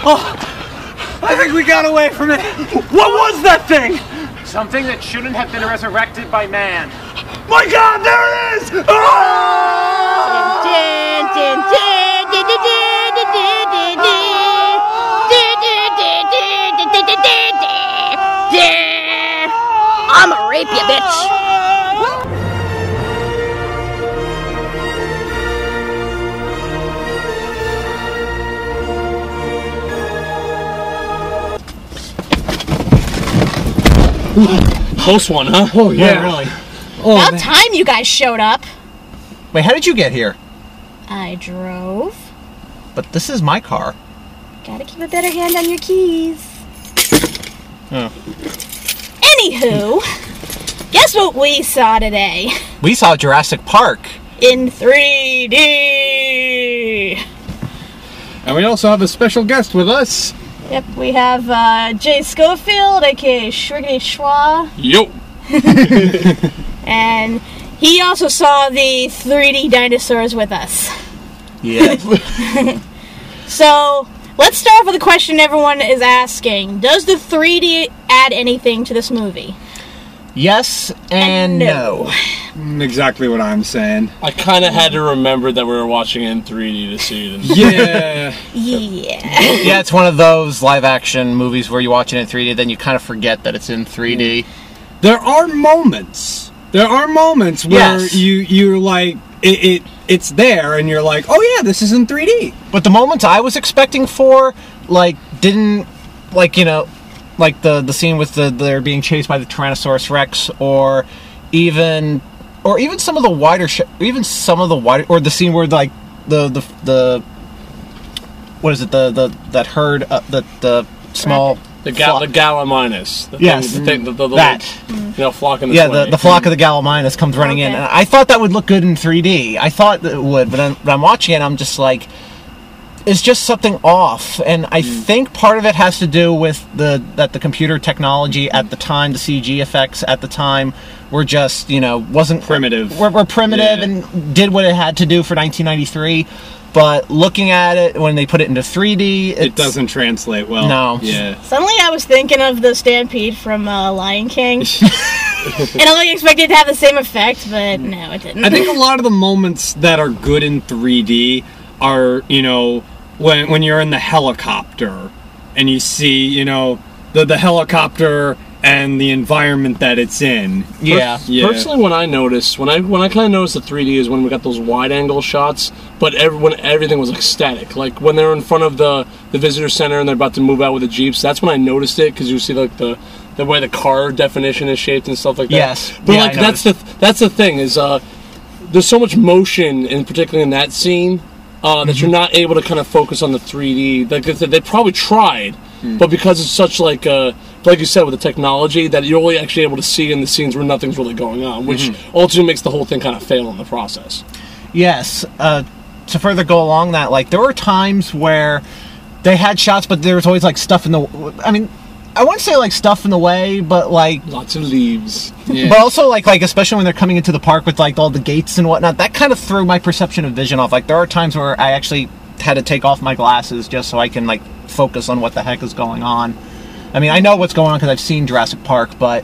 I think we got away from it. What was that thing? Something that shouldn't have been resurrected by man. My God, there it is! I'ma rape you, bitch. Close one, huh? Oh, yeah, really. Oh, About time you guys showed up. Wait, how did you get here? I drove. But this is my car. Gotta keep a better hand on your keys. Oh. Anywho, guess what we saw today? We saw Jurassic Park. In 3D! And we also have a special guest with us. Yep, we have Jay Schofield, aka Shriggity Schwa. Yo. And he also saw the 3D dinosaurs with us. Yeah. So, let's start off with a question everyone is asking. Does the 3D add anything to this movie? Yes and no. Exactly what I'm saying. I kind of had to remember that we were watching it in 3D to see it. Yeah. Yeah. Yeah, it's one of those live-action movies where you watch it in 3D, then you kind of forget that it's in 3D. There are moments. There are moments where Yes. you're like, it's there, and you're like, oh yeah, this is in 3D. But the moments I was expecting for, like, didn't, like, you know, like the scene with they're being chased by the Tyrannosaurus Rex, or even some of the wider, or the scene where like the what is it, that herd, the small. The Gallimimus. Yes, that. You know, flocking this way. the flock of the Gallimimus comes running in. And I thought that would look good in 3D. I thought that it would, but I'm watching it, I'm just like, it's just something off. And I think part of it has to do with that the computer technology at the time, the CG effects at the time, were just, you know, wasn't primitive. Were primitive and did what it had to do for 1993. But looking at it, when they put it into 3D, it doesn't translate well. No. Yeah. Suddenly I was thinking of the Stampede from Lion King. And I only expected it to have the same effect, but no, it didn't. I think a lot of the moments that are good in 3D are, you know, when you're in the helicopter and you see, you know, the helicopter and the environment that it's in. Yeah. Personally, when I kind of noticed the 3D is when we got those wide-angle shots, but when everything was like static. Like when they're in front of the visitor center and they're about to move out with the Jeeps, that's when I noticed it, because you see like the way the car definition is shaped and stuff like that. Yes. But yeah, like that's the thing is there's so much motion, and particularly in that scene, that you're not able to kind of focus on the 3D. Like they probably tried, but because it's such like you said with the technology, that you're only actually able to see in the scenes where nothing's really going on, which ultimately makes the whole thing kind of fail in the process. Yes. To further go along that, like, there were times where they had shots, but there was always like stuff in the. I mean, I wouldn't say like stuff in the way, but like lots of leaves. Yeah. But also like especially when they're coming into the park with like all the gates and whatnot, that kind of threw my perception of vision off. Like there are times where I actually had to take off my glasses just so I can like focus on what the heck is going on. I mean, I know what's going on because I've seen Jurassic Park, but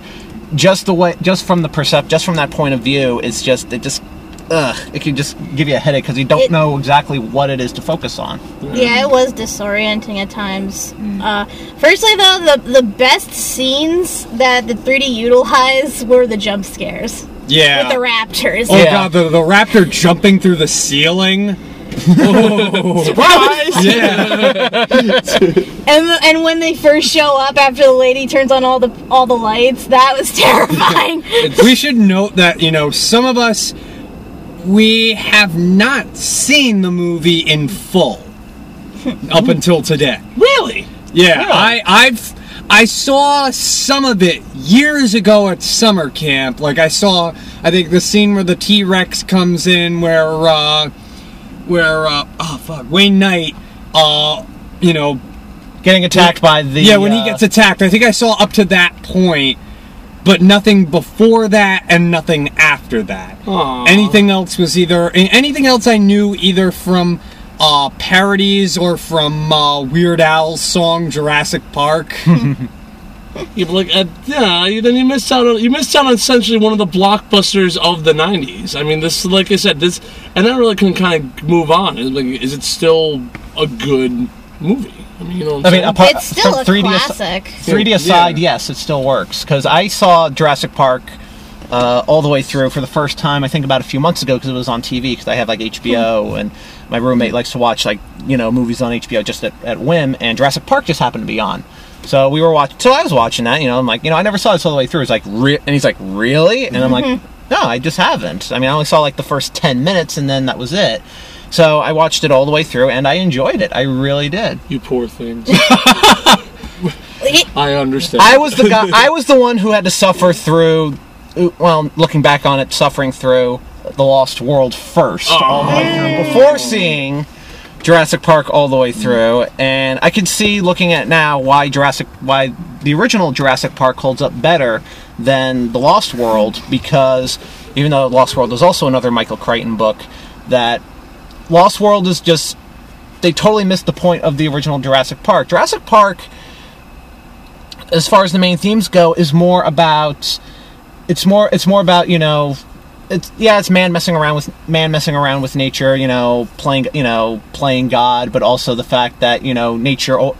just from that point of view, it can just give you a headache because you don't know exactly what it is to focus on. Yeah, it was disorienting at times. Firstly, though, the best scenes that the 3D utilized were the jump scares. Yeah. With the raptors. Oh god, the raptor jumping through the ceiling. Oh. Surprise! Yeah. And when they first show up after the lady turns on all the lights, that was terrifying. We should note that, you know, some of us, we have not seen the movie in full up until today. Really? Yeah, really? I saw some of it years ago at summer camp. Like I think the scene where the T-Rex comes in, where Wayne Knight, you know, getting attacked by the when he gets attacked. I think I saw up to that point, but nothing before that and nothing after that. Aww. Anything else I knew either from parodies or from Weird Al's song Jurassic Park. Yeah, but then you missed out on essentially one of the blockbusters of the '90s. I mean, this, like I said, and I really can kind of move on. Is it still a good movie? I mean, you know what I'm saying? It's still a classic. 3D aside, yes, it still works. Because I saw Jurassic Park all the way through for the first time, I think about a few months ago, because it was on TV, because I have like HBO, and my roommate likes to watch movies on HBO just at whim, and Jurassic Park just happened to be on. So we were watching. So I was watching that. I'm like, I never saw this all the way through. It's like, and he's like, really? And I'm like, no, I just haven't. I mean, I only saw like the first 10 minutes, and then that was it. So I watched it all the way through, and I enjoyed it. I really did. You poor things. I understand. I was the guy. I was the one who had to suffer through. Well, looking back on it, suffering through The Lost World first, all the way through, before seeing Jurassic Park all the way through, and I can see, looking at it now, why the original Jurassic Park holds up better than The Lost World, because even though Lost World is also another Michael Crichton book, that Lost World is just, they totally missed the point of the original Jurassic Park. Jurassic Park, as far as the main themes go, is more about, it's more about, it's man messing around with nature, playing God, but also the fact that nature or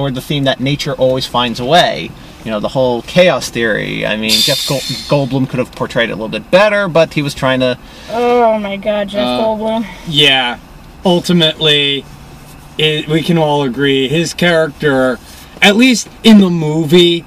the theme that nature always finds a way. The whole chaos theory. I mean, Jeff Goldblum could have portrayed it a little bit better, but he was trying to. Oh my God, Jeff Goldblum. Yeah, ultimately, we can all agree his character, at least in the movie,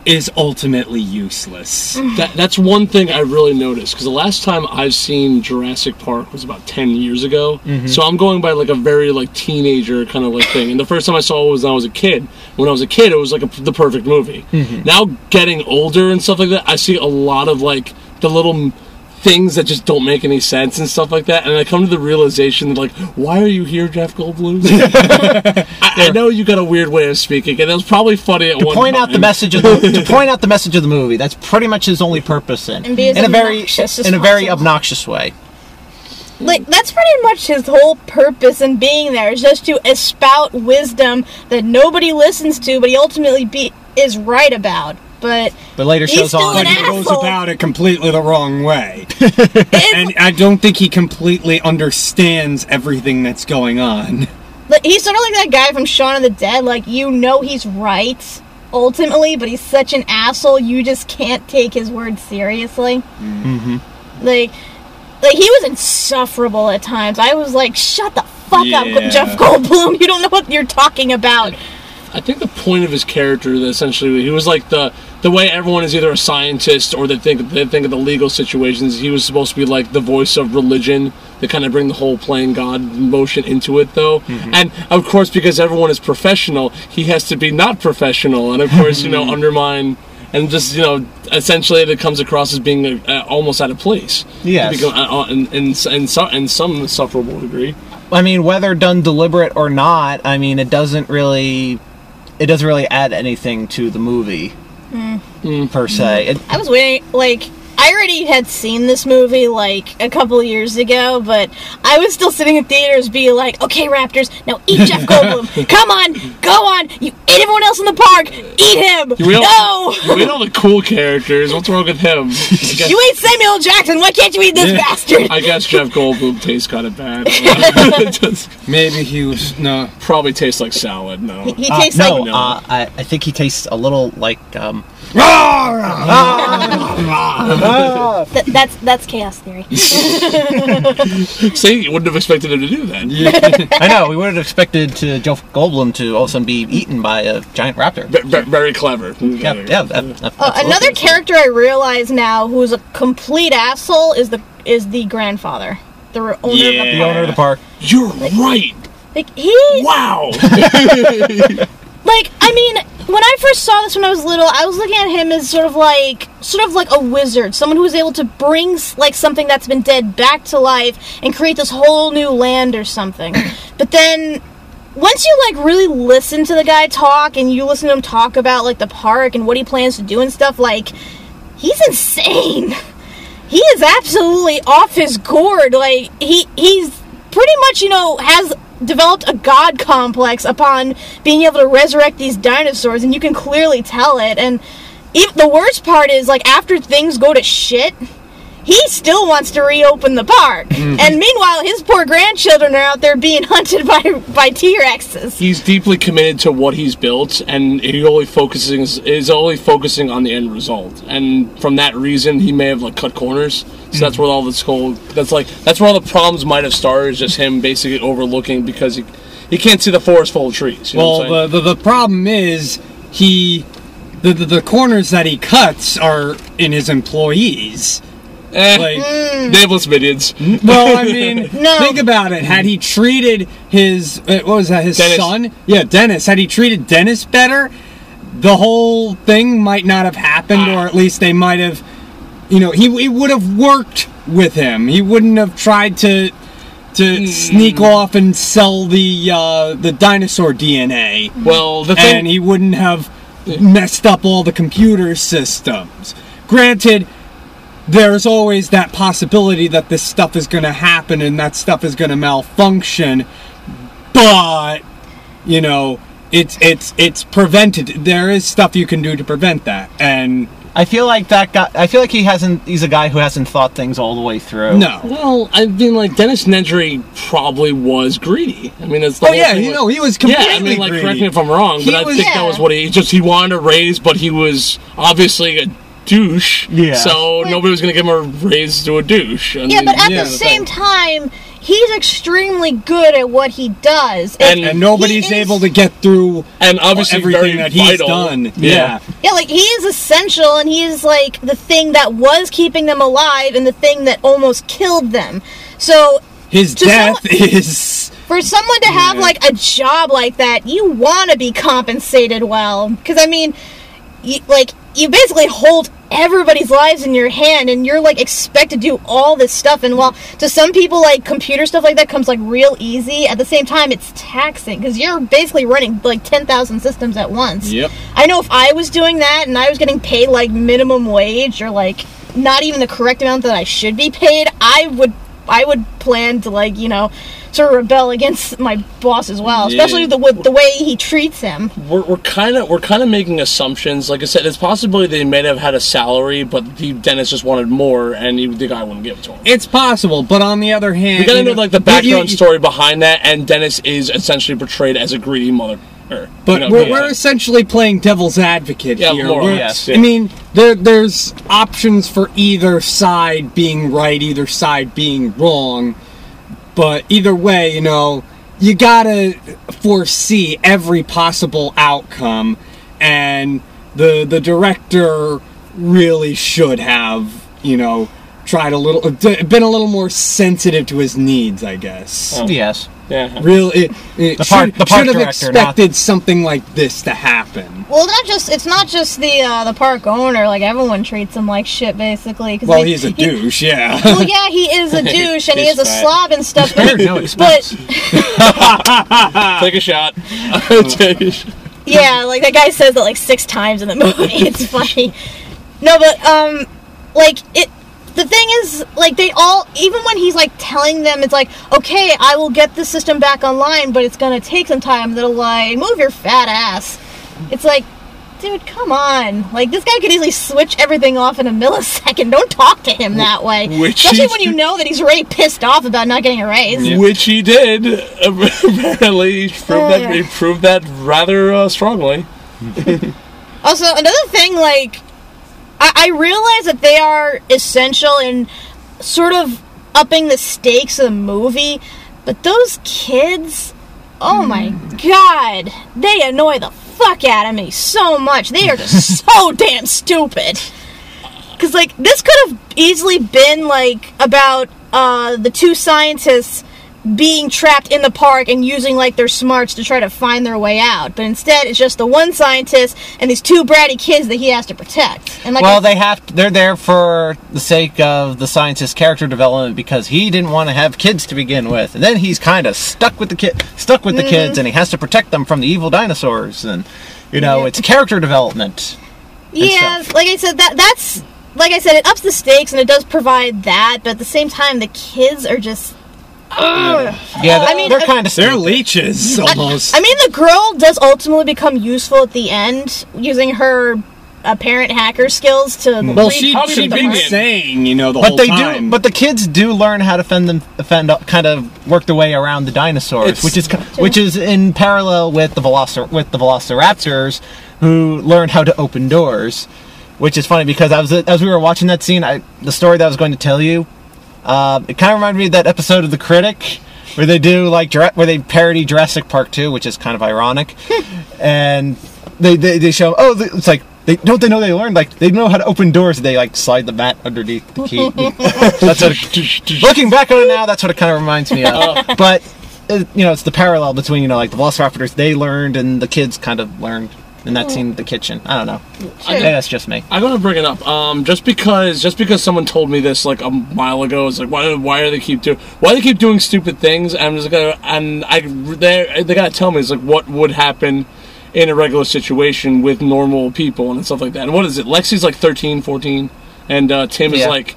is ultimately useless. That's one thing I really noticed, because the last time I've seen Jurassic Park was about 10 years ago, so I'm going by like a very like teenager kind of like thing, and the first time I saw it was when I was a kid. When I was a kid, it was like the perfect movie. Now, getting older and stuff like that, I see a lot of like the little things that just don't make any sense and stuff like that, and I come to the realization that, like, why are you here, Jeff Goldblum? I know you got a weird way of speaking, and it was probably funny at one to point time. out the message of the movie. That's pretty much his only purpose in a very obnoxious way. Like, that's pretty much his whole purpose in being there, is just to espout wisdom that nobody listens to, but he ultimately is right about. But later shows on that he goes about it completely the wrong way. And I don't think he completely understands everything that's going on. He's sort of like that guy from Shaun of the Dead. Like, he's right, ultimately, but he's such an asshole, you just can't take his word seriously. Like, he was insufferable at times. I was like, shut the fuck up, Jeff Goldblum. You don't know what you're talking about. I think the point of his character, that essentially, he was like the way everyone is either a scientist or they think of the legal situations. He was supposed to be like the voice of religion, to kind of bring the whole playing God motion into it, though. And of course, because everyone is professional, he has to be not professional, and of course, undermine. And just, essentially it comes across as being almost out of place. Yes. In some insufferable degree. I mean, whether done deliberate or not, I mean, it doesn't really add anything to the movie, per se. I was waiting, I already had seen this movie, a couple of years ago, but I was still sitting in theaters being like, okay, Raptors, now eat Jeff Goldblum. Come on, go on. You ate everyone else in the park. Eat him. No. You ate all the cool characters. What's wrong with him? You ate Samuel L. Jackson. Why can't you eat this bastard? I guess Jeff Goldblum tastes kind of bad. Maybe he was, no. Probably tastes like salad, no. He tastes like... No, I think he tastes a little like... That's chaos theory. See, you wouldn't have expected him to do that. I know, we would have expected Jeff Goldblum to all of a sudden be eaten by a giant raptor. Very clever. Another character I realize now who's a complete asshole is the grandfather, the owner of the park. You're right. Wow. I mean, when I first saw this when I was little, I was looking at him as sort of like a wizard, someone who was able to bring something that's been dead back to life and create this whole new land or something. But then once you really listen to the guy talk and you listen to him talk about the park and what he plans to do and stuff, he's insane. He is absolutely off his gourd. He's pretty much, has developed a god complex upon being able to resurrect these dinosaurs, and you can clearly tell it. And the worst part is, like, after things go to shit, he still wants to reopen the park. Mm-hmm. And meanwhile, his poor grandchildren are out there being hunted by T-Rexes. He's deeply committed to what he's built, and is only focusing on the end result. And from that reason, he may have, like, cut corners. So that's where all this that's where all the problems might have started, is just him basically overlooking, because he can't see the forest full of trees. You know what I'm saying? The problem is the corners that he cuts are in his employees. Nameless minions. Well, I mean, think about it. Had he treated his Dennis. Son? Yeah, Dennis. Had he treated Dennis better, the whole thing might not have happened, or at least they might have, he would have worked with him. He wouldn't have tried to sneak off and sell the dinosaur DNA. Well, and he wouldn't have messed up all the computer systems. Granted, there's always that possibility that this stuff is going to happen and that stuff is going to malfunction, but it's prevented. There is stuff you can do to prevent that, and I feel like he's a guy who hasn't thought things all the way through. No. Well, I mean, like, Dennis Nedry probably was greedy. I mean, it's the whole thing. He was completely greedy. Correct me if I'm wrong, but I think that was what he wanted to raise, but he was obviously a douche. Yeah. So nobody was going to give him a raise to a douche. But at the same time, he's extremely good at what he does, and nobody's able to get through. And obviously, everything that he's done. Yeah, like, he is essential, and he is like the thing that was keeping them alive, and the thing that almost killed them. So his death is. For someone to have like a job like that, you want to be compensated well, because I mean, you basically hold everybody's lives in your hand, and you're like expected to do all this stuff. And while to some people, like, computer stuff like that comes like real easy, at the same time it's taxing, because you're basically running like 10,000 systems at once. Yep. I know if I was doing that and I was getting paid like minimum wage, or like not even the correct amount that I should be paid, I would plan to, like, sort of rebel against my boss as well, especially the way he treats him. We're kind of making assumptions. Like I said, it's possibly they may have had a salary, but Dennis just wanted more, and the guy wouldn't give it to him. It's possible, but on the other hand, we gotta know, like, the background story behind that, and Dennis is essentially portrayed as a greedy mother. But we're essentially playing devil's advocate here. More or less. I mean, there's options for either side being right, either side being wrong. But either way, you gotta foresee every possible outcome, and the director really should have, tried been a little more sensitive to his needs, I guess. Oh. Yes. Yeah. Really, the park should have director, expected something like this to happen. Well, it's not just the park owner. Like, everyone treats him like shit, basically. Well, he's a douche, yeah. Well, yeah, he is a douche, and he is a slob and stuff. But no expense. Take a shot. Yeah, like, that guy says that like 6 times in the movie. It's funny. No, but the thing is, like, they all, even when he's, like, telling them, it's like, okay, I will get the system back online, but it's gonna take some time. They're like, move your fat ass. It's like, dude, come on. Like, this guy could easily switch everything off in a millisecond. Don't talk to him that way. Especially when you know that he's really pissed off about not getting a raise. Yeah. Which he did. Apparently, he proved that rather strongly. Also, another thing, like, I realize that they are essential in sort of upping the stakes of the movie, but those kids, oh my god, they annoy the fuck out of me so much. They are just so damn stupid. Because, like, this could have easily been, like, about the 2 scientists being trapped in the park and using, like, their smarts to try to find their way out. But instead, it's just the 1 scientist and these 2 bratty kids that he has to protect. And, like, they're there for the sake of the scientist's character development, because he didn't want to have kids to begin with, and then he's kind of stuck with the kids, and he has to protect them from the evil dinosaurs, and it's character development. Yeah, like I said, that's like I said, it ups the stakes and it does provide that, but at the same time, the kids are just Yeah, I mean, they're kind of They're leeches, almost. I mean, the girl does ultimately become useful at the end, using her apparent hacker skills to. well, she'd reproduce been the saying, the But whole they time. but the kids do learn how to kind of work their way around the dinosaurs, which is in parallel with the velociraptors, who learn how to open doors. Which is funny because as we were watching that scene, the story that I was going to tell you, it kind of reminded me of that episode of The Critic where they do where they parody Jurassic Park 2, which is kind of ironic, and they show it's like. They know they learned they know how to open doors. They slide the mat underneath the key. That's looking back on it now. That's what it kind of reminds me of. But it's the parallel between the Velociraptors they learned and the kids kind of learned in that scene in the kitchen. I don't know. Maybe that's just me. I'm gonna bring it up. Just because someone told me this a while ago, it's why do they keep doing stupid things? And I'm just they gotta tell me what would happen in a regular situation with normal people and stuff like that. And what is it? Lexi's 13, 14, and Tim is 8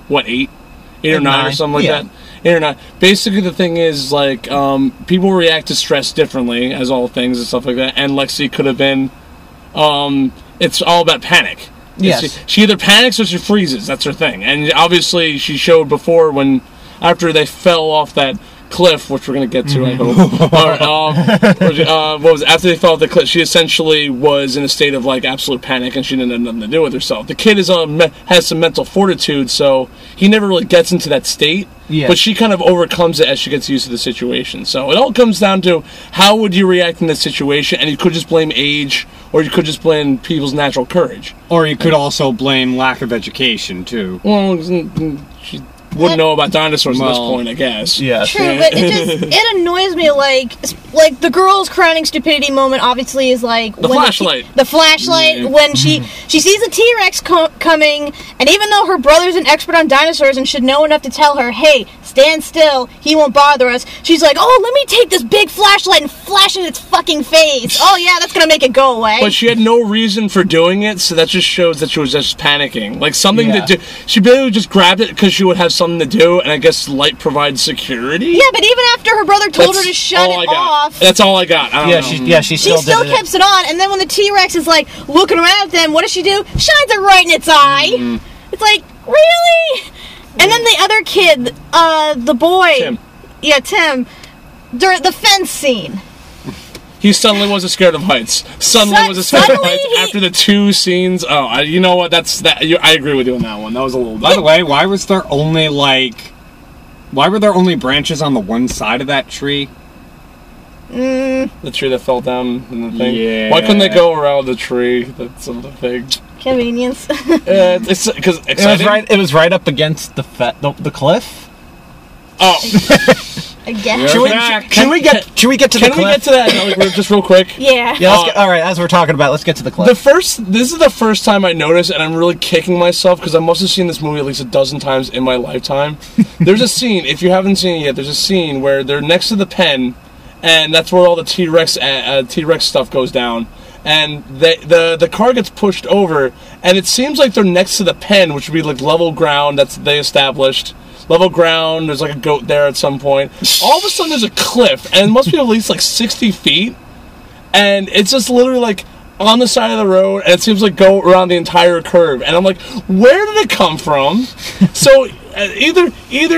or 9 or something like that. 8 or 9. Basically, the thing is people react to stress differently, as all things and stuff like that. And Lexi could have been. It's all about panic. Yes. She either panics or she freezes. That's her thing. And obviously, she showed before after they fell off that cliff, which we're going to get to, I hope. What was it? After they fell off the cliff, she essentially was in a state of absolute panic, and she didn't have nothing to do with herself. The kid has some mental fortitude, so he never really gets into that state. Yeah. But she kind of overcomes it as she gets used to the situation. So it all comes down to how would you react in this situation, and you could just blame age, or you could just blame people's natural courage. Or you could also blame lack of education, too. Well, she wouldn't know about dinosaurs at this point, I guess. Yeah. True, but it annoys me the girl's crowning stupidity moment obviously is the flashlight. The flashlight when she sees a T-Rex coming, and even though her brother's an expert on dinosaurs and should know enough to tell her, hey, stand still, he won't bother us, she's like, oh, let me take this big flashlight and flash it in its fucking face. Oh yeah, that's gonna make it go away. But she had no reason for doing it, so that just shows that she was just panicking. Something to do. She basically just grabbed it because she would have something to do, and I guess light provides security. Yeah, but even after her brother told her to shut it off, that's all I got. I don't know. She still keeps it on, and then when the T-Rex is looking around at them, what does she do? Shines it right in its eye. It's really? And then the other kid, the boy, Tim. Yeah, Tim, during the fence scene. He suddenly wasn't scared of heights. Suddenly was scared of heights after the 2 scenes. Oh, you know what? I agree with you on that one. That was a little. By the way, why was there only why were there only branches on the one side of that tree? The tree that fell down in the thing. Yeah. Why couldn't they go around the tree? That's the thing. Convenience. It's because it was right up against the cliff. I guess. Should we get to the cliff? Can we get to that just real quick? Yeah. All right, as we're talking about, let's get to the cliff. This is the first time I noticed, and I'm really kicking myself because I must have seen this movie at least a dozen times in my lifetime. There's a scene, if you haven't seen it yet, there's a scene where they're next to the pen, and that's where all the T-Rex stuff goes down. And the car gets pushed over, and it seems like they're next to the pen, which would be level ground. They established. Level ground, there's a goat there at some point. All of a sudden there's a cliff, and it must be at least 60 feet. And it's just literally on the side of the road, and it seems go around the entire curve. And I'm where did it come from? So either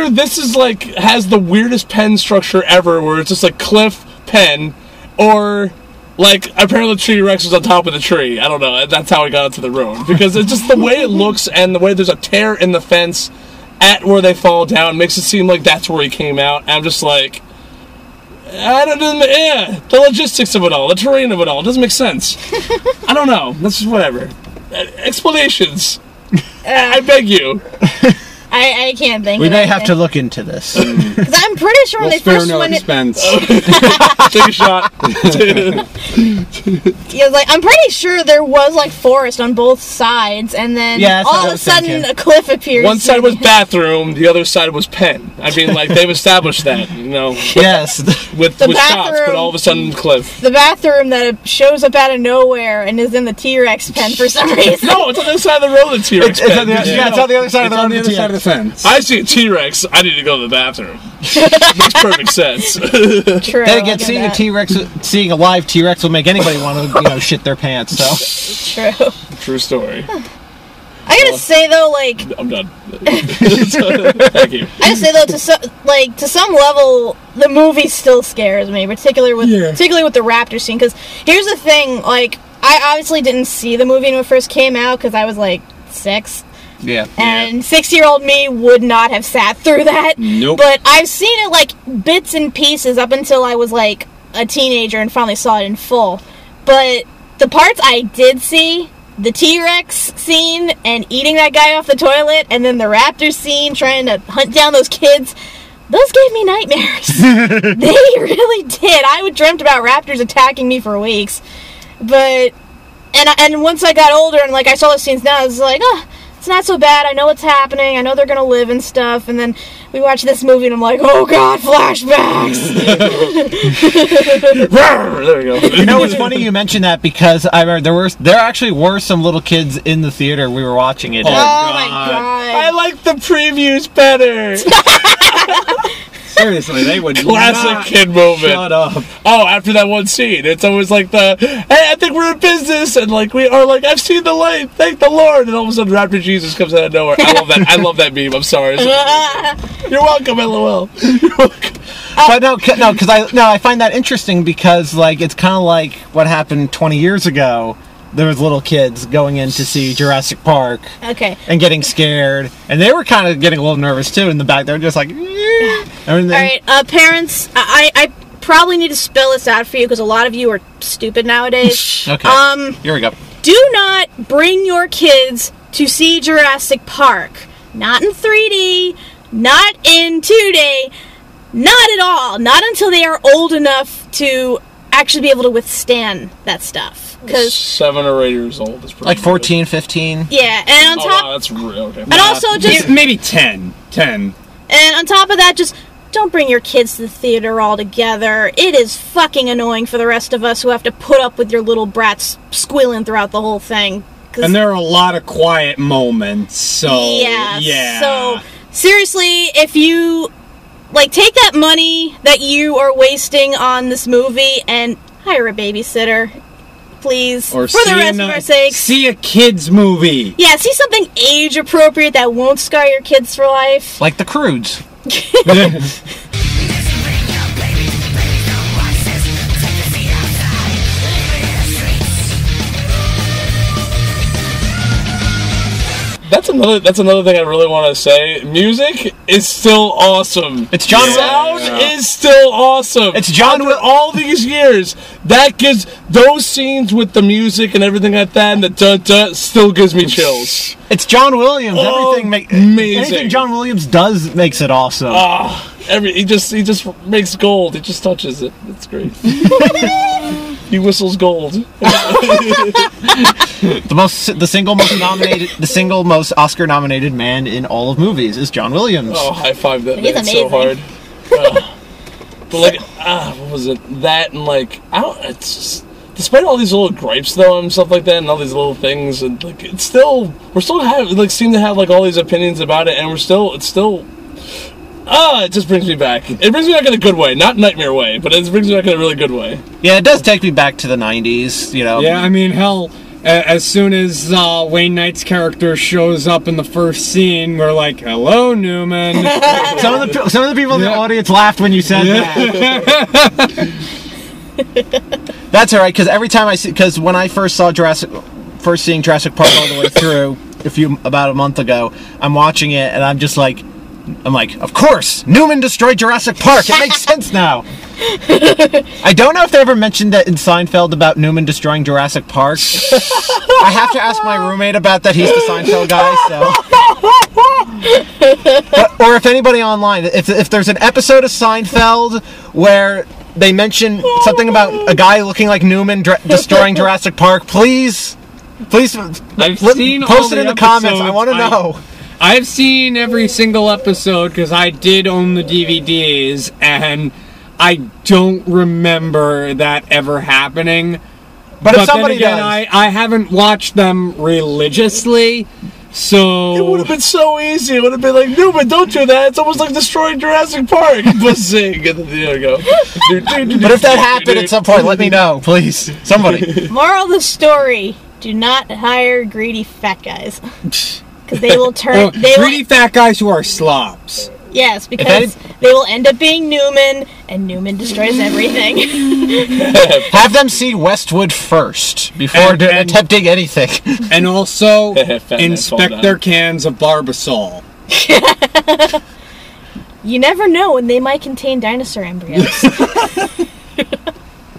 this is has the weirdest pen structure ever, where it's just cliff, pen, or apparently the T-Rex is on top of the tree. I don't know. That's how I got onto the road. Because it's just the way it looks, and the way there's a tear in the fence at where they fall down makes it seem that's where he came out. And I'm just I don't know, the logistics of it all, the terrain of it all, it doesn't make sense. I don't know. That's just whatever. Explanations. I beg you. I can't think. We may have to look into this. Because I'm pretty sure when they first went expense. Take a shot. Yeah, I'm pretty sure there was forest on both sides, and then all of a sudden a cliff appears. One side was bathroom, the other side was pen. I mean, they've established that, Yes. With shots, but all of a sudden cliff. The bathroom that shows up out of nowhere and is in the T-Rex pen for some reason. No, it's on the other side of the road. The T-Rex pen. It's on the other side of the road. It's on the other side of the offense. I see a T-Rex, I need to go to the bathroom. Makes perfect sense. True. Then again, seeing a live T-Rex will make anybody want to, shit their pants. So True. True story. I gotta say though, like, I'm done. Thank you. I gotta say though, to some level, the movie still scares me, particularly with the raptor scene. Because here's the thing, like, I obviously didn't see the movie when it first came out because I was like 6. yeah. And 6-year-old me would not have sat through that. Nope. But I've seen it like bits and pieces up until I was like a teenager and finally saw it in full. But the parts I did see, the T-Rex scene and eating that guy off the toilet, and then the raptor scene trying to hunt down those kids, those gave me nightmares. They really did. I dreamt about raptors attacking me for weeks. But and once I got older and like I saw those scenes now, I was like, oh, it's not so bad. I know what's happening. I know they're gonna live and stuff. And then we watch this movie and I'm like, oh god, flashbacks. There we go. It's funny you mentioned that because I remember there actually were some little kids in the theater we were watching it. Oh my god. I like the previews better. Seriously, they would Classic not kid moment. shut up. Oh, after that one scene, it's always like hey, I think we're in business, and like we are like, I've seen the light, thank the Lord, and all of a sudden Raptor Jesus comes out of nowhere. I love that. I love that meme. I'm sorry. You're welcome, LOL. You're welcome. But because I find that interesting because like it's kind of like what happened 20 years ago. There was little kids going in to see Jurassic Park. Okay. And getting scared, and they were kind of getting a little nervous too in the back. They were just like, Alright, parents, I probably need to spell this out for you because a lot of you are stupid nowadays. Okay. Here we go. Do not bring your kids to see Jurassic Park. Not in 3D, not in 2D, not at all. Not until they are old enough to actually be able to withstand that stuff. 'Cause 7 or 8 years old is pretty Like 14, good. 15. Yeah, and on top... wow, that's real. Okay. And also just... Maybe 10. And on top of that, just don't bring your kids to the theater all together. It is fucking annoying for the rest of us who have to put up with your little brats squealing throughout the whole thing. And there are a lot of quiet moments, so... Yeah. So, seriously, if you... Like, take that money that you are wasting on this movie and hire a babysitter. Please. Or for the rest of our sakes. See a kid's movie. Yeah, see something age-appropriate that won't scar your kids for life. Like the Croods. That's another thing I really want to say. Music is still awesome. It's John Sound is still awesome. It's John After all these years, that gives those scenes with the music and everything like that, and the dun still gives me chills. It's John Williams. Oh, Amazing. amazing. Anything John Williams does makes it awesome. He just makes gold. He just touches it. It's great. He whistles gold. The single most Oscar nominated man in all of movies is John Williams. Oh, high five that. He's That's amazing. so hard. But like, what was it? That and like, I don't. It's just, despite all these little gripes though and stuff like that, and all these little things, and like, we're still seem to have like all these opinions about it, and it just brings me back. It brings me back in a good way, not nightmare way, but it brings me back in a really good way. Yeah, it does take me back to the 90s, Yeah, I mean, hell, as soon as Wayne Knight's character shows up in the first scene, we're like, hello, Newman. Some of the people in the audience laughed when you said that. That's alright, because every time because when I first seeing Jurassic Park all the way through, about a month ago, I'm watching it, and I'm like, of course, Newman destroyed Jurassic Park. It makes sense now. I don't know if they ever mentioned that in Seinfeld about Newman destroying Jurassic Park. I have to ask my roommate about that. He's the Seinfeld guy, so. Or if anybody online, if there's an episode of Seinfeld where they mention something about a guy looking like Newman destroying Jurassic Park, please post it in the comments. I want to know. I've seen every single episode because I did own the DVDs, and I don't remember that ever happening. But if somebody then again, does, I haven't watched them religiously, So It would have been so easy. It would have been like, Newman, don't do that. It's almost like destroying Jurassic Park. But sing, and then there you go. But if that happened at some point, let me know, please. Somebody. Moral of the story: do not hire greedy fat guys because they will turn. greedy fat guys who are slobs. Yes, because they will end up being Newman, and Newman destroys everything. Have them see Westwood first before attempting anything. And also inspect their cans of Barbasol. You never know when they might contain dinosaur embryos.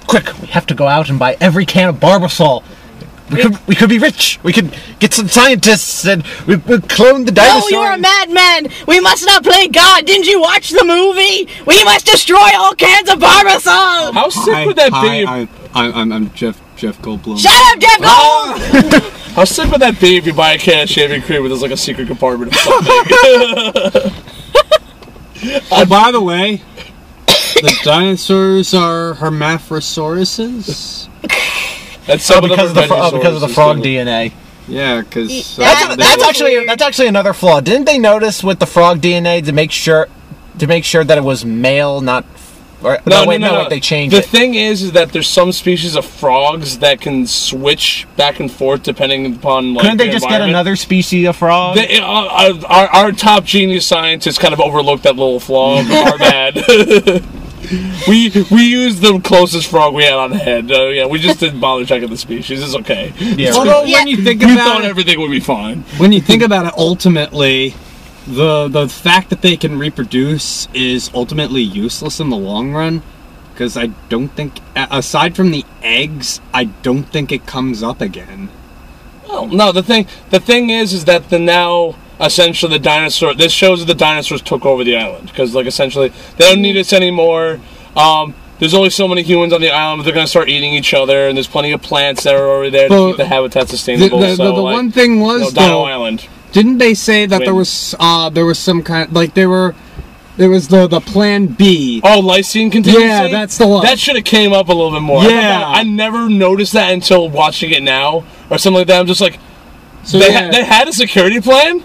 Quick, we have to go out and buy every can of Barbasol. We could be rich. We could get some scientists and we'll clone the dinosaurs. No, you're a madman. We must not play God. Didn't you watch the movie? We must destroy all cans of Barbasol. How sick would that be? I'm Jeff Goldblum. Shut up, Jeff Goldblum! How sick would that be if you buy a can of shaving cream where there's like a secret compartment or something? Oh, by the way, the dinosaurs are hermaphrosauruses. That's some because of the frog DNA. Yeah, because That's actually another flaw. Didn't they notice with the frog DNA to make sure that it was male, not? No, they changed the it. The thing is that there's some species of frogs that can switch back and forth depending upon. Like, couldn't they just get another species of frog? Our top genius scientists kind of overlooked that little flaw. Our bad. We used the closest frog we had on hand. Yeah, we just didn't bother checking the species. It's okay. Yeah, although when you think about thought everything would be fine. When you think about it, ultimately, the fact that they can reproduce is ultimately useless in the long run. Because I don't think, aside from the eggs, I don't think it comes up again. Well, no, the thing is that now essentially the dinosaur. This shows that the dinosaurs took over the island because, like, essentially they don't need us anymore. There's only so many humans on the island, but they're gonna start eating each other, and there's plenty of plants that are already there to keep the habitat sustainable. The one thing was Dino Island. Didn't they say that there was some kind there was the Plan B? Oh, lysine contingency. Yeah, that's the one. That should have came up a little bit more. Yeah, I never noticed that until watching it now or something like that. I'm just like, so they had a security plan.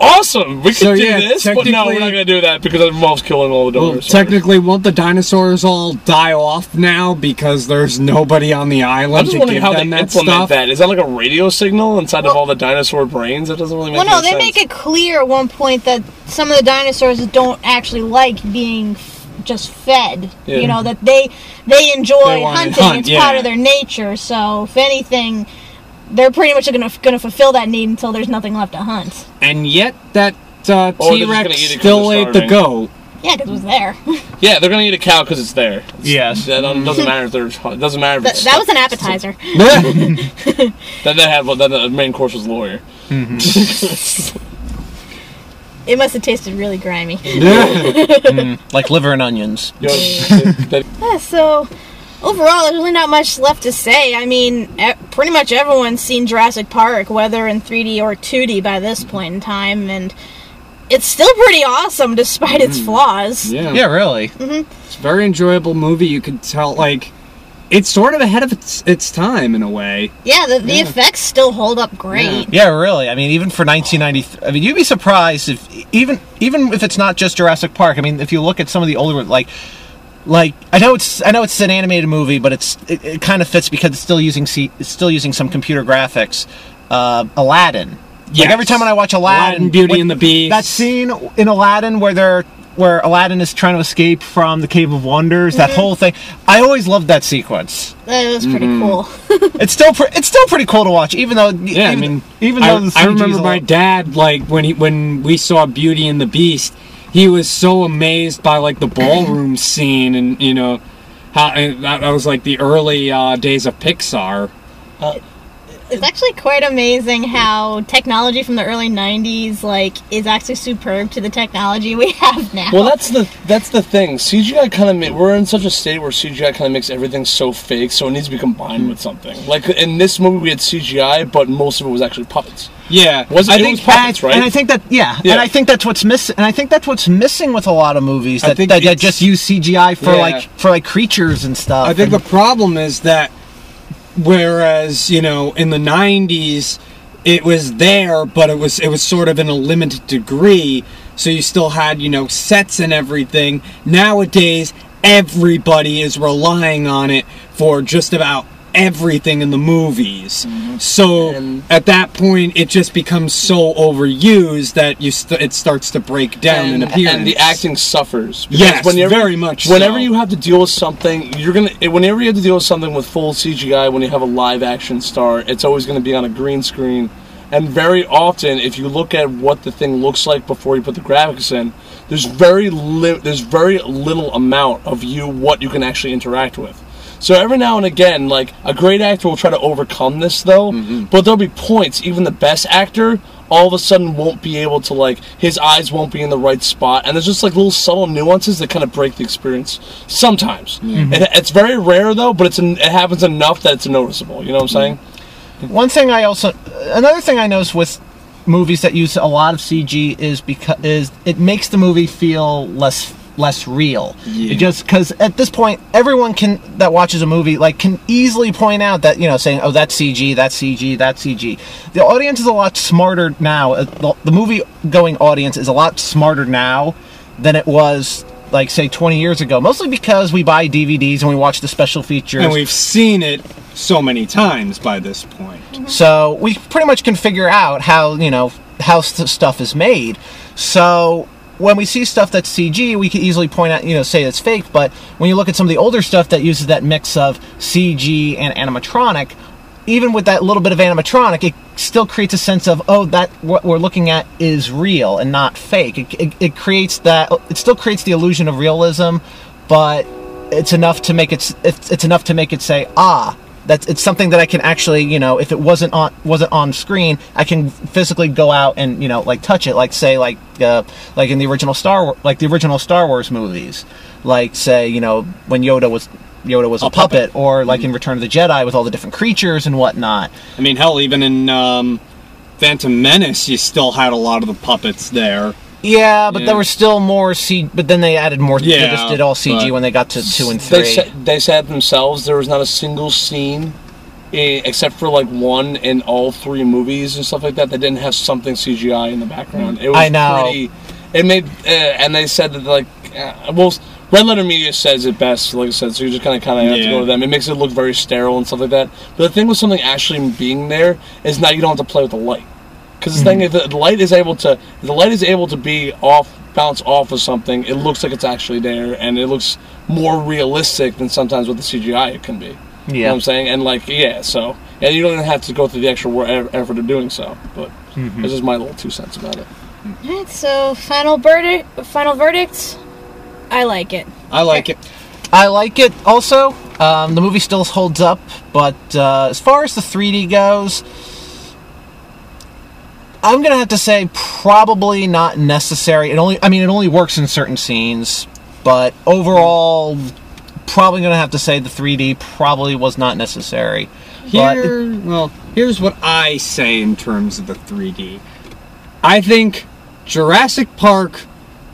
Awesome! We could do this, but no, we're not going to do that because it involves killing all the dinosaurs. Technically, won't the dinosaurs all die off now because there's nobody on the island I'm just to wondering give how them they that implement stuff? that. Is that like a radio signal inside of all the dinosaur brains? That doesn't really make any sense. Well, no, they make it clear at one point that some of the dinosaurs don't actually like being just fed. Yeah. You know, that they enjoy hunting. It's part of their nature. So, if anything, they're pretty much going to fulfill that need until there's nothing left to hunt. And yet, that T-Rex still ate the goat. Yeah, because it was there. Yeah, they're going to eat a cow because it's there. Yes. That doesn't matter if there's. It doesn't matter if it's that was an appetizer. Then the main course was lawyer. It must have tasted really grimy. Like liver and onions. So, overall, there's really not much left to say. I mean, pretty much everyone's seen Jurassic Park, whether in 3D or 2D by this point in time, and it's still pretty awesome despite its flaws. Yeah, really. Mm-hmm. It's a very enjoyable movie. You could tell, it's sort of ahead of its time in a way. Yeah, the effects still hold up great. Yeah, really. I mean, even for 1993, I mean, you'd be surprised if even if it's not just Jurassic Park. I mean, if you look at some of the older like I know it's an animated movie, but it kind of fits because it's still using some computer graphics. Aladdin. Yes. Like every time when I watch Aladdin, Beauty and the Beast. that scene in Aladdin where Aladdin is trying to escape from the Cave of Wonders, that whole thing. I always loved that sequence. That was pretty cool. It's still pretty cool to watch, even though I remember my dad, when we saw Beauty and the Beast, he was so amazed by the ballroom scene, and how that was like the early days of Pixar. It's actually quite amazing how technology from the early 90s is actually superb to the technology we have now. Well, that's the thing. CGI kind of we're in such a state where CGI kind of makes everything so fake, so it needs to be combined with something. Like in this movie, we had CGI, but most of it was actually puppets. Yeah, it was puppets, right? And I think that and I think that's what's missing. And I think that's what's missing with a lot of movies that just use CGI for creatures and stuff. I think the problem is that. Whereas, in the 90s, it was there, but it was sort of in a limited degree. So you still had, sets and everything. Nowadays, everybody is relying on it for just about everything in the movies. So at that point, it just becomes so overused that it starts to break down in appearance. And the acting suffers. Yes, very much so. Whenever you have to deal with something, whenever you have to deal with something with full CGI, when you have a live action star, it's always going to be on a green screen. And very often, if you look at what the thing looks like before you put the graphics in, there's very little amount of what you can actually interact with. So every now and again, like, a great actor will try to overcome this, though, but there'll be points, even the best actor, all of a sudden won't be able to, like, his eyes won't be in the right spot, and there's just, like, little subtle nuances that kind of break the experience sometimes. It's very rare, though, but it happens enough that it's noticeable, you know what I'm saying? Another thing I noticed with movies that use a lot of CG is because it makes the movie feel less real. Just because at this point, everyone that watches a movie can easily point out that, saying, oh, that's CG, that's CG, that's CG. The audience is a lot smarter now. The movie going audience is a lot smarter now than it was, like, say, 20 years ago. Mostly because we buy DVDs and we watch the special features. And we've seen it so many times by this point. So we pretty much can figure out how stuff is made. So when we see stuff that's CG, we can easily point out, say it's fake, but when you look at some of the older stuff that uses that mix of CG and animatronic, even with that little bit of animatronic, it still creates a sense of, oh, that what we're looking at is real and not fake. It creates that. It still creates the illusion of realism, but it's enough to make it say, it's something that I can actually, if it wasn't on screen, I can physically go out and touch it, like say like in the original Star Wars movies, like say when Yoda was a puppet, or like in Return of the Jedi with all the different creatures and whatnot. I mean, hell, even in Phantom Menace, you still had a lot of the puppets there. Yeah, but there was still more CG. But then they added more. Yeah, they just did all CG when they got to 2 and 3. They said themselves there was not a single scene, except for like one in all 3 movies and stuff like that, didn't have something CGI in the background. It was I know. Pretty. It made, and they said that Red Letter Media says it best, like I said, so you just kind of have to go to them. It makes it look very sterile and stuff like that. But the thing with something actually being there is now you don't have to play with the light. Because the thing is, the light is able to be bounce off of something. It looks like it's actually there, and it looks more realistic than sometimes with the CGI it can be. Yeah. You know what I'm saying? And so you don't even have to go through the extra effort of doing so. But this is my little 2 cents about it. Alright, so final verdict. I like it. I like it. I like it also. The movie still holds up, but as far as the 3D goes, I'm gonna have to say probably not necessary. It only works in certain scenes, but overall, probably gonna have to say the 3D probably was not necessary. Here's what I say in terms of the 3D. I think Jurassic Park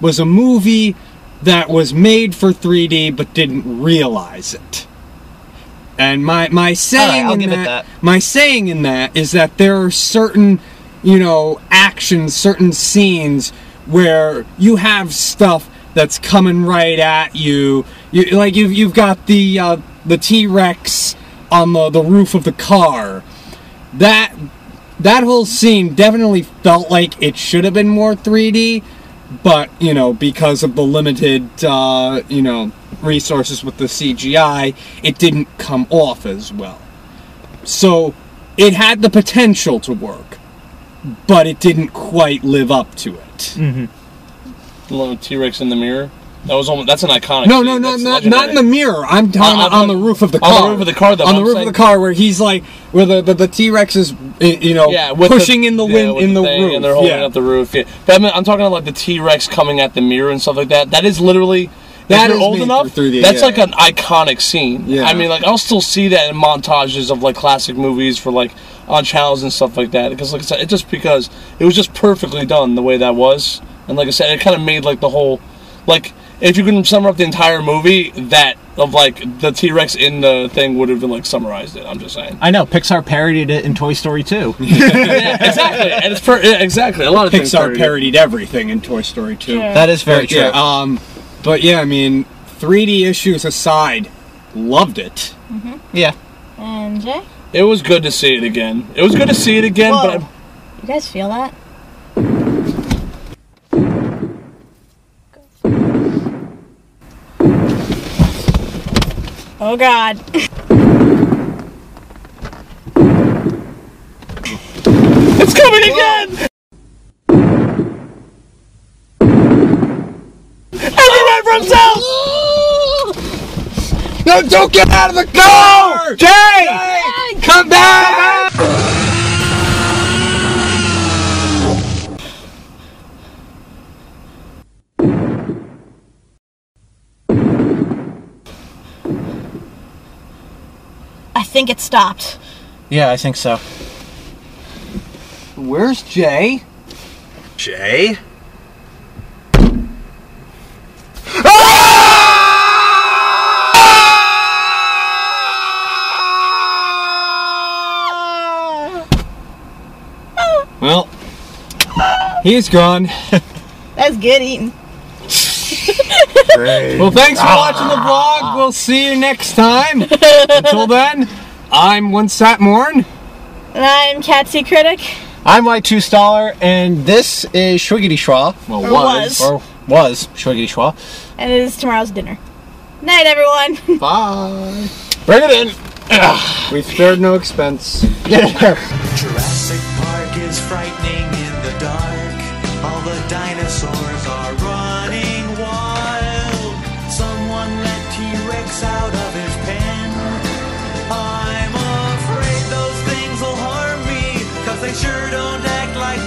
was a movie that was made for 3D but didn't realize it. And my saying in that is that there are certain actions, certain scenes where you have stuff that's coming right at you. You've got the T-Rex on the roof of the car. That whole scene definitely felt like it should have been more 3D, but because of the limited resources with the CGI, it didn't come off as well. So it had the potential to work, but it didn't quite live up to it. The little T-Rex in the mirror. That's an iconic. No, not in the mirror. I'm talking on the roof of the car. On the roof of the car, though. On the roof of the car, where he's where the T-Rex is, pushing in the wind in the roof, and they're holding up the roof. Yeah, but I'm talking about the T-Rex coming at the mirror and stuff like that. That is literally. If you're old enough, that's like an iconic scene. Yeah. I mean, I'll still see that in montages of classic movies for on channels and stuff like that. Because, like I said, because it was just perfectly done the way that was, and like I said, it kind of made the whole if you can sum up the entire movie, that of like the T-Rex in the thing would have been like summarized it. I'm just saying. I know Pixar parodied it in Toy Story 2. Yeah, exactly, and it's exactly a lot of things Pixar parodied everything in Toy Story 2. Yeah. That is very true. Yeah, but yeah, I mean, 3D issues aside, loved it. Yeah. And Jay? It was good to see it again. It was good to see it again, Whoa. but You guys feel that? Oh god. it's coming again. Everyone for himself. No, don't get out of the car! Jay! Come back! I think it stopped. Yeah, I think so. Where's Jay? Jay? Well, he's gone. That's good eating. Well, thanks for watching the vlog. We'll see you next time. Until then, I'm One Sat Morn. And I'm Catsy Critic. I'm Y2 Staller, and this is Schwiggity Schwa. Or was. Or was Schwiggity Schwa. And it is tomorrow's dinner. Night, everyone. Bye. Bring it in. We've spared no expense. Jurassic Park is frightening in the dark. All the dinosaurs are running wild. Someone let T-Rex out of his pen. I'm afraid those things will harm me, 'cause they sure don't act like